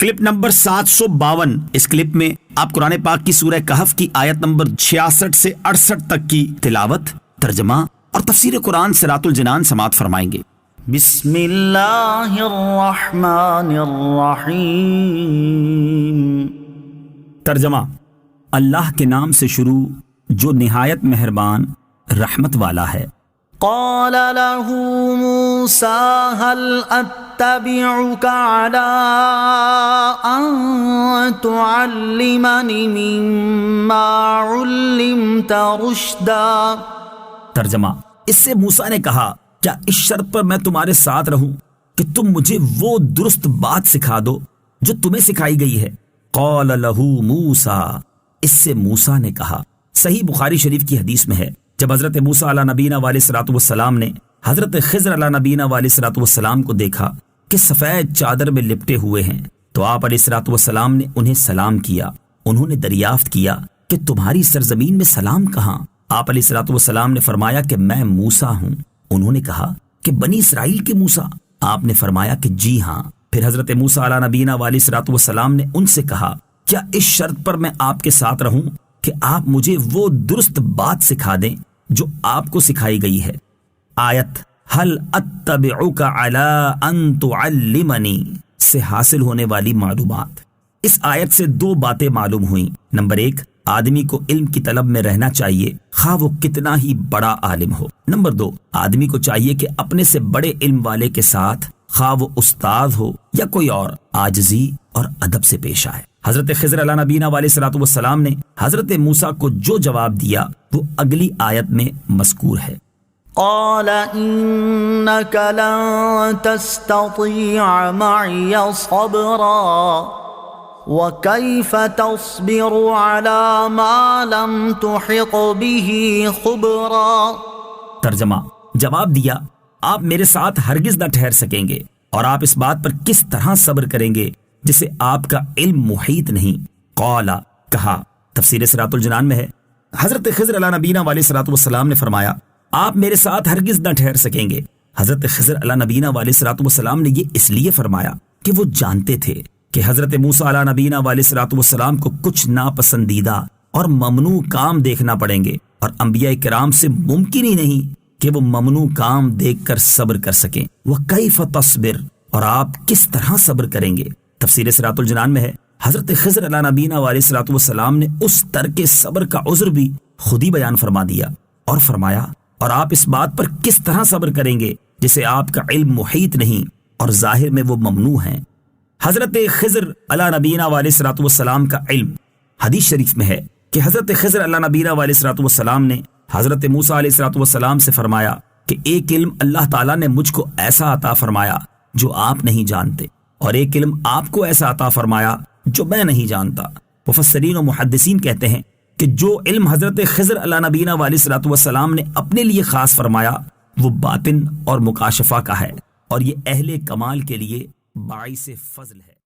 Clip number 752۔ اس clip میں آپ قرآن پاک کی سورہ کہف کی آیت نمبر 66 سے 68 تک کی تلاوت، ترجمہ اور تفسیر قرآن صراط الجنان سماعت فرمائیں گے۔ بسم اللہ الرحمن الرحیم۔ ترجمہ: اللہ کے نام سے شروع جو نہایت مہربان رحمت والا ہے۔ قال له موسى هل اتبعك على ان تعلمني مما علمت رشدا۔ ترجمہ: اس سے موسیٰ نے کہا کیا اس شرط پر میں تمہارے ساتھ رہوں کہ تم مجھے وہ درست بات سکھا دو جو تمہیں سکھائی گئی ہے۔ قال له موسیٰ، اس سے موسیٰ نے کہا۔ صحیح بخاری شریف کی حدیث میں ہے جب حضرت موسیٰ علیہ نبینا علیہ الصلوۃ والسلام نے حضرت خضر علیہ نبینا علیہ الصلوۃ والسلام کو دیکھا کہ سفید چادر میں لپٹے ہوئے ہیں تو آپ علیہ الصلوۃ والسلام نے انہیں سلام کیا۔ انہوں نے دریافت کیا کہ تمہاری سرزمین میں سلام کہاں؟ آپ علیہ الصلوۃ والسلام نے فرمایا کہ میں موسیٰ ہوں۔ انہوں نے کہا کہ بنی اسرائیل کے موسیٰ؟ آپ نے فرمایا کہ جی ہاں۔ پھر حضرت موسیٰ علیہ نبینا علیہ الصلوۃ والسلام نے ان سے کہا کیا اس شرط پر میں آپ کے ساتھ رہوں کہ آپ مجھے وہ درست بات سکھا دیں جو آپ کو سکھائی گئی ہے۔ آیت ہل اتبعک علی ان تعلمنی سے حاصل ہونے والی معلومات۔ اس آیت سے دو باتیں معلوم ہوئیں۔ نمبر 1، آدمی کو علم کی طلب میں رہنا چاہیے خواہ وہ کتنا ہی بڑا عالم ہو۔ نمبر 2، آدمی کو چاہیے کہ اپنے سے بڑے علم والے کے ساتھ خواہ وہ استاد ہو یا کوئی اور عاجزی اور ادب سے پیش آئے۔ حضرت خضر علیہ نبینا علیہ الصلوۃ والسلام نے حضرت موسیٰ کو جو جواب دیا وہ اگلی آیت میں مذکور ہے۔ قال انك لن تستطيع معي صبرا وكيف تصبر على ما لم تحط به خبرا۔ ترجمہ: جواب دیا آپ میرے ساتھ ہرگز نہ ٹھہر سکیں گے اور آپ اس بات پر کس طرح صبر کریں گے جسے آپ کا علم محیط نہیں۔ قال، کہا۔ تفسیر صراط الجنان میں ہے حضرت خضر علیہ نبینا علیہ الصلوۃ والسلام نے فرمایا آپ میرے ساتھ ہرگز نہ ٹھہر سکیں گے۔ حضرت خضر علیہ نبینا علیہ الصلوۃ والسلام نے یہ اس لیے فرمایا کہ وہ جانتے تھے کہ حضرت موسیٰ علیہ نبینا علیہ الصلوۃ والسلام کو کچھ ناپسندیدہ اور ممنوع کام دیکھنا پڑیں گے اور انبیاء کرام سے ممکن ہی نہیں کہ وہ ممنوع کام دیکھ کر صبر کر سکیں۔ وَكَيْفَ تَصْبِرُ، اور آپ کس طرح صبر کریں گے۔ تفسیر صراط الجنان میں ہے حضرت خضر علیہ نبینا علیہ الصلوۃ والسلام نے اس ترک صبر کا عذر بھی خود ہی بیان فرما دیا اور فرمایا اور آپ اس بات پر کس طرح صبر کریں گے جسے آپ کا علم محیط نہیں اور ظاہر میں وہ ممنوع ہیں۔ حضرت خضر علیہ نبینا علیہ الصلوۃ والسلام کا علم، حدیث شریف میں ہے کہ حضرت خضر علیہ نبینا علیہ الصلوۃ والسلام نے حضرت موسیٰ علیہ الصلوۃ والسلام سے فرمایا کہ ایک علم اللہ تعالیٰ نے مجھ کو ایسا عطا فرمایا جو آپ نہیں جانتے اور ایک علم آپ کو ایسا عطا فرمایا جو میں نہیں جانتا۔ مفسرین و محدثین کہتے ہیں کہ جو علم حضرت خضر علیہ نبینا علیہ الصلوۃ والسلام نے اپنے لیے خاص فرمایا وہ باطن اور مکاشفہ کا ہے اور یہ اہل کمال کے لیے باعث فضل ہے۔